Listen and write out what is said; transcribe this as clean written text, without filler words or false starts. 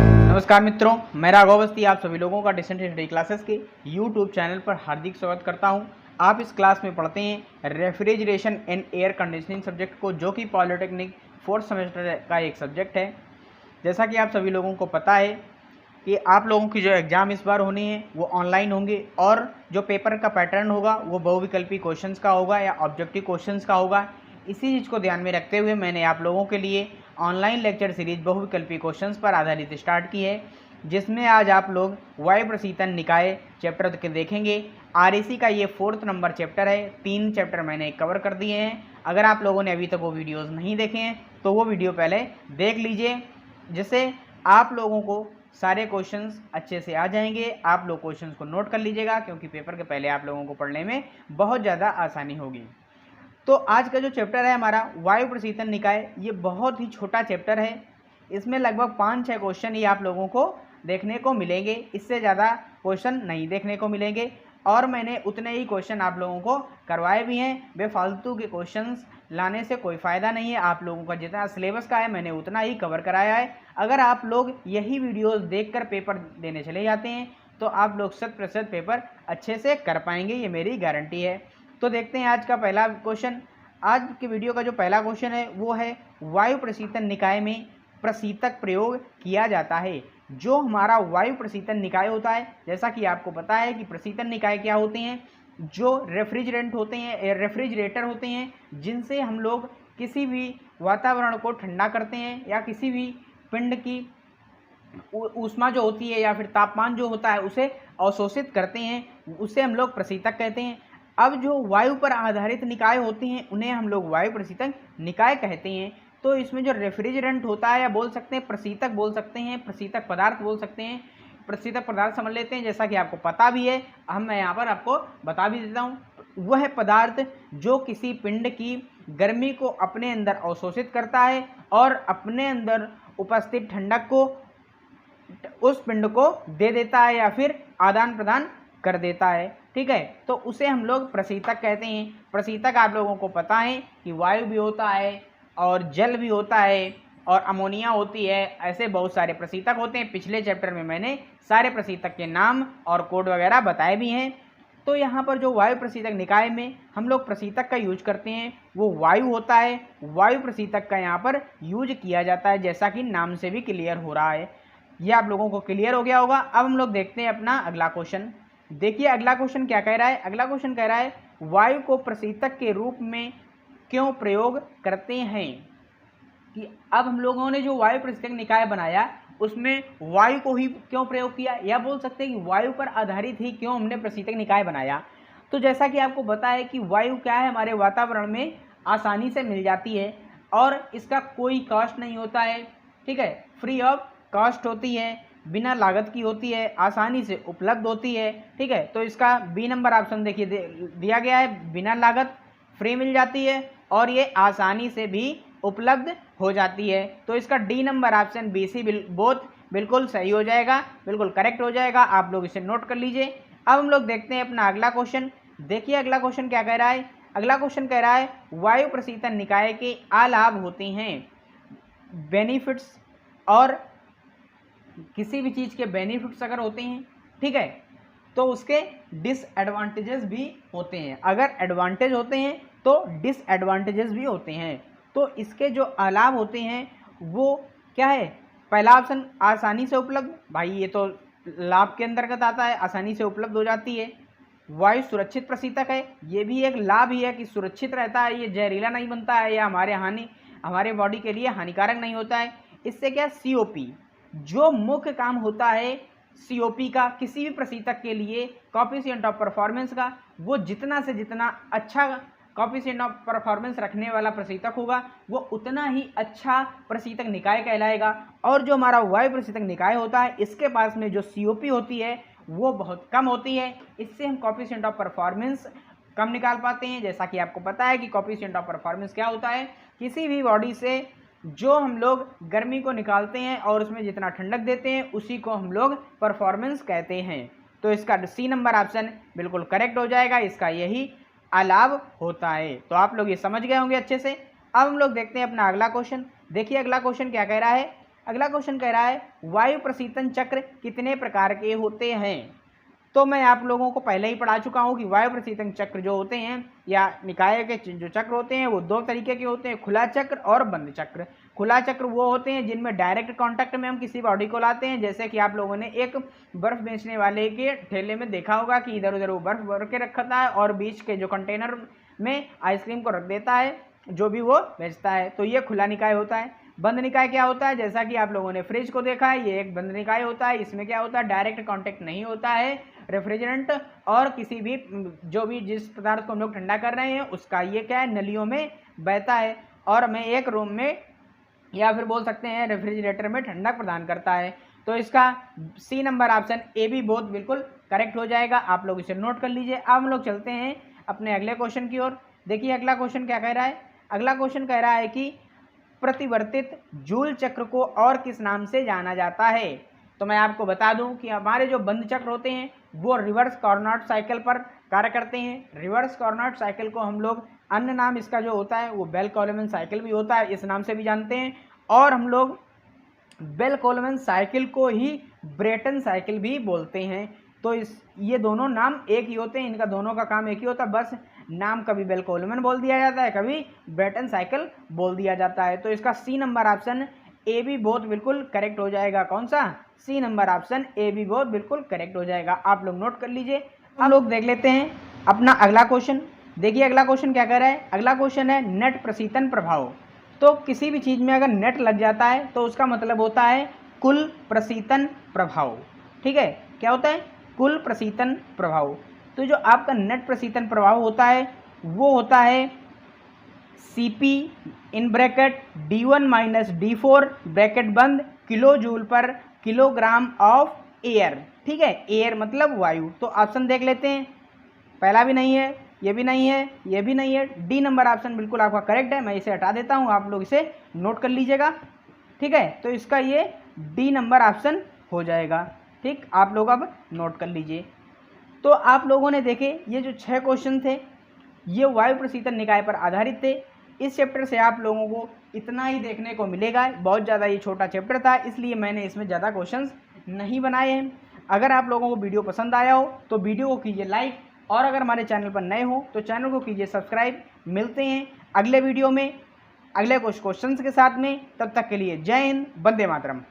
नमस्कार मित्रों, मैं राघव अवस्थी आप सभी लोगों का डिसेंट स्टडी क्लासेस के यूट्यूब चैनल पर हार्दिक स्वागत करता हूं। आप इस क्लास में पढ़ते हैं refrigeration and air conditioning subject को, जो कि पॉलिटेक्निक फोर्थ सेमेस्टर का एक सब्जेक्ट है। जैसा कि आप सभी लोगों को पता है कि आप लोगों की जो एग्ज़ाम इस बार होनी है वो ऑनलाइन होंगे, और जो पेपर का पैटर्न होगा वो बहुविकल्पी क्वेश्चंस का होगा या ऑब्जेक्टिव क्वेश्चंस का होगा। इसी चीज़ को ध्यान में रखते हुए मैंने आप लोगों के लिए ऑनलाइन लेक्चर सीरीज बहुविकल्पी क्वेश्चंस पर आधारित स्टार्ट की है, जिसमें आज आप लोग वायु प्रशीतन निकाय चैप्टर के देखेंगे। आरएसी का ये 4th नंबर चैप्टर है। 3 चैप्टर मैंने कवर कर दिए हैं। अगर आप लोगों ने अभी तक वो वीडियोस नहीं देखे हैं तो वो वीडियो पहले देख लीजिए, जिससे आप लोगों को सारे क्वेश्चंस अच्छे से आ जाएंगे। आप लोग क्वेश्चंस को नोट कर लीजिएगा, क्योंकि पेपर के पहले आप लोगों को पढ़ने में बहुत ज़्यादा आसानी होगी। तो आज का जो चैप्टर है हमारा वायु प्रशीतन निकाय, ये बहुत ही छोटा चैप्टर है। इसमें लगभग 5-6 क्वेश्चन ही आप लोगों को देखने को मिलेंगे, इससे ज़्यादा क्वेश्चन नहीं देखने को मिलेंगे। और मैंने उतने ही क्वेश्चन आप लोगों को करवाए भी हैं। बेफालतू के क्वेश्चंस लाने से कोई फ़ायदा नहीं है। आप लोगों का जितना सिलेबस का है मैंने उतना ही कवर कराया है। अगर आप लोग यही वीडियोज़ देखकर पेपर देने चले जाते हैं तो आप लोग 100% पेपर अच्छे से कर पाएंगे, ये मेरी गारंटी है। तो देखते हैं आज का पहला क्वेश्चन। आज के वीडियो का जो पहला क्वेश्चन है वो है वायु प्रशीतन निकाय में प्रशीतक प्रयोग किया जाता है। जो हमारा वायु प्रशीतन निकाय होता है, जैसा कि आपको पता है कि प्रशीतन निकाय क्या होते हैं, जो रेफ्रिजरेंट होते हैं, रेफ्रिजरेटर होते हैं, जिनसे हम लोग किसी भी वातावरण को ठंडा करते हैं या किसी भी पिंड की ऊष्मा जो होती है या फिर तापमान जो होता है उसे अवशोषित करते हैं, उसे हम लोग प्रशीतक कहते हैं। अब जो वायु पर आधारित निकाय होते हैं उन्हें हम लोग वायु प्रशीतक निकाय कहते हैं। तो इसमें जो रेफ्रिजरेंट होता है, या बोल सकते हैं प्रशीतक बोल सकते हैं, प्रशीतक पदार्थ बोल सकते हैं, प्रशीतक पदार्थ समझ लेते हैं। जैसा कि आपको पता भी है, मैं यहाँ पर आपको बता भी देता हूँ। वह पदार्थ जो किसी पिंड की गर्मी को अपने अंदर अवशोषित करता है और अपने अंदर उपस्थित ठंडक को उस पिंड को दे देता है या फिर आदान प्रदान कर देता है, ठीक है, तो उसे हम लोग प्रशीतक कहते हैं। प्रशीतक आप लोगों को पता है कि वायु भी होता है और जल भी होता है और अमोनिया होती है। ऐसे बहुत सारे प्रशीतक होते हैं। पिछले चैप्टर में मैंने सारे प्रशीतक के नाम और कोड वगैरह बताए भी हैं। तो यहाँ पर जो वायु प्रशीतक निकाय में हम लोग प्रशीतक का यूज करते हैं वो वायु होता है। वायु प्रशीतक का यहाँ पर यूज किया जाता है, जैसा कि नाम से भी क्लियर हो रहा है। ये आप लोगों को क्लियर हो गया होगा। अब हम लोग देखते हैं अपना अगला क्वेश्चन। देखिए अगला क्वेश्चन क्या कह रहा है। अगला क्वेश्चन कह रहा है वायु को प्रशीतक के रूप में क्यों प्रयोग करते हैं। कि अब हम लोगों ने जो वायु प्रशीतक निकाय बनाया उसमें वायु को ही क्यों प्रयोग किया, या बोल सकते हैं कि वायु पर आधारित ही क्यों हमने प्रशीतक निकाय बनाया। तो जैसा कि आपको पता है कि वायु क्या है, हमारे वातावरण में आसानी से मिल जाती है और इसका कोई कॉस्ट नहीं होता है, ठीक है, फ्री ऑफ कॉस्ट होती है, बिना लागत की होती है, आसानी से उपलब्ध होती है, ठीक है। तो इसका बी नंबर ऑप्शन देखिए दिया गया है, बिना लागत फ्री मिल जाती है और ये आसानी से भी उपलब्ध हो जाती है। तो इसका D number option B C both बिल्कुल सही हो जाएगा, बिल्कुल करेक्ट हो जाएगा। आप लोग इसे नोट कर लीजिए। अब हम लोग देखते हैं अपना अगला क्वेश्चन। देखिए अगला क्वेश्चन क्या कह रहा है। अगला क्वेश्चन कह रहा है वायु प्रशीतन निकाय के अलाभ होते हैं बेनिफिट्स, और किसी भी चीज़ के बेनिफिट्स अगर होते हैं, ठीक है, तो उसके डिसएडवांटेजेस भी होते हैं। अगर एडवांटेज होते हैं तो डिसएडवांटेजेस भी होते हैं। तो इसके जो अलाभ होते हैं वो क्या है। पहला ऑप्शन आसानी से उपलब्ध, भाई ये तो लाभ के अंतर्गत आता है, आसानी से उपलब्ध हो जाती है। वायु सुरक्षित प्रशीतक है, ये भी एक लाभ ही है कि सुरक्षित रहता है, ये जहरीला नहीं बनता है या हमारे बॉडी के लिए हानिकारक नहीं होता है। इससे क्या सीओपी, जो मुख्य काम होता है सीओपी का किसी भी प्रशीतक के लिए, कोएफिशिएंट ऑफ परफॉर्मेंस का, वो जितना से जितना अच्छा कोएफिशिएंट ऑफ परफॉर्मेंस रखने वाला प्रशीतक होगा वो उतना ही अच्छा प्रशीतक निकाय कहलाएगा। और जो हमारा वायु प्रशीतक निकाय होता है इसके पास में जो सीओपी होती है वो बहुत कम होती है। इससे हम कोएफिशिएंट ऑफ परफॉर्मेंस कम निकाल पाते हैं। जैसा कि आपको पता है कि कोएफिशिएंट ऑफ परफॉर्मेंस क्या होता है, किसी भी बॉडी से जो हम लोग गर्मी को निकालते हैं और उसमें जितना ठंडक देते हैं उसी को हम लोग परफॉर्मेंस कहते हैं। तो इसका सी नंबर ऑप्शन बिल्कुल करेक्ट हो जाएगा, इसका यही अलाभ होता है। तो आप लोग ये समझ गए होंगे अच्छे से। अब हम लोग देखते हैं अपना अगला क्वेश्चन। देखिए अगला क्वेश्चन क्या कह रहा है। अगला क्वेश्चन कह रहा है वायु प्रशीतन चक्र कितने प्रकार के होते हैं। तो मैं आप लोगों को पहले ही पढ़ा चुका हूं कि वायु प्रशीतन चक्र जो होते हैं या निकाय के जो चक्र होते हैं वो दो तरीके के होते हैं, खुला चक्र और बंद चक्र। खुला चक्र वो होते हैं जिनमें डायरेक्ट कांटेक्ट में हम किसी बॉडी को लाते हैं, जैसे कि आप लोगों ने एक बर्फ बेचने वाले के ठेले में देखा होगा कि इधर उधर वो बर्फ भर के रखता है और बीच के जो कंटेनर में आइसक्रीम को रख देता है जो भी वो बेचता है, तो ये खुला निकाय होता है। बंद निकाय क्या होता है, जैसा कि आप लोगों ने फ्रिज को देखा है, ये एक बंद निकाय होता है। इसमें क्या होता है, डायरेक्ट कांटेक्ट नहीं होता है रेफ्रिजरेंट और किसी भी जो भी जिस पदार्थ को हम लोग ठंडा कर रहे हैं उसका, ये क्या है, नलियों में बहता है और हमें एक रूम में या फिर बोल सकते हैं रेफ्रिजरेटर में ठंडक प्रदान करता है। तो इसका सी नंबर ऑप्शन ए भी बहुत बिल्कुल करेक्ट हो जाएगा, आप लोग इसे नोट कर लीजिए। अब हम लोग चलते हैं अपने अगले क्वेश्चन की ओर। देखिए अगला क्वेश्चन क्या कह रहा है, अगला क्वेश्चन कह रहा है कि प्रतिवर्तित जूल चक्र को और किस नाम से जाना जाता है। तो मैं आपको बता दूं कि हमारे जो बंद चक्र होते हैं वो रिवर्स कार्नोट साइकिल पर कार्य करते हैं। रिवर्स कार्नोट साइकिल को हम लोग अन्य नाम इसका जो होता है वो बेल कोलमैन साइकिल भी होता है, इस नाम से भी जानते हैं, और हम लोग बेल कोलमैन साइकिल को ही ब्रेटन साइकिल भी बोलते हैं। तो ये दोनों नाम एक ही होते हैं, इनका दोनों का काम एक ही होता है, बस नाम कभी बेल कोलमैन बोल दिया जाता है, कभी ब्रेटन साइकिल बोल दिया जाता है। तो इसका सी नंबर ऑप्शन ए भी बहुत बिल्कुल करेक्ट हो जाएगा। कौन सा, सी नंबर ऑप्शन ए भी बहुत बिल्कुल करेक्ट हो जाएगा, आप लोग नोट कर लीजिए। हम लोग देख लेते हैं अपना अगला क्वेश्चन। देखिए अगला क्वेश्चन क्या कह रहा है, अगला क्वेश्चन है नेट प्रशीतन प्रभाव। तो किसी भी चीज़ में अगर नेट लग जाता है तो उसका मतलब होता है कुल प्रशीतन प्रभाव। ठीक है, क्या होता है, कुल प्रशीतन प्रभाव। तो जो आपका नेट प्रशीतन प्रभाव होता है वो होता है Cp in bracket D1 minus D4 bracket बंद किलो जूल पर किलोग्राम ऑफ एयर। ठीक है, एयर मतलब वायु। तो ऑप्शन देख लेते हैं, पहला भी नहीं है, ये भी नहीं है, ये भी नहीं है, डी नंबर ऑप्शन बिल्कुल आपका करेक्ट है। मैं इसे हटा देता हूँ, आप लोग इसे नोट कर लीजिएगा। ठीक है, तो इसका ये डी नंबर ऑप्शन हो जाएगा। ठीक, आप लोग अब नोट कर लीजिए। तो आप लोगों ने देखे ये जो 6 क्वेश्चन थे ये वायु प्रशीतन निकाय पर आधारित थे। इस चैप्टर से आप लोगों को इतना ही देखने को मिलेगा, बहुत ज़्यादा ये छोटा चैप्टर था इसलिए मैंने इसमें ज़्यादा क्वेश्चंस नहीं बनाए हैं। अगर आप लोगों को वीडियो पसंद आया हो तो वीडियो को कीजिए लाइक, और अगर हमारे चैनल पर नए हो तो चैनल को कीजिए सब्सक्राइब। मिलते हैं अगले वीडियो में अगले कुछ क्वेश्चंस के साथ में, तब तक के लिए जय हिंद, वंदे मातरम।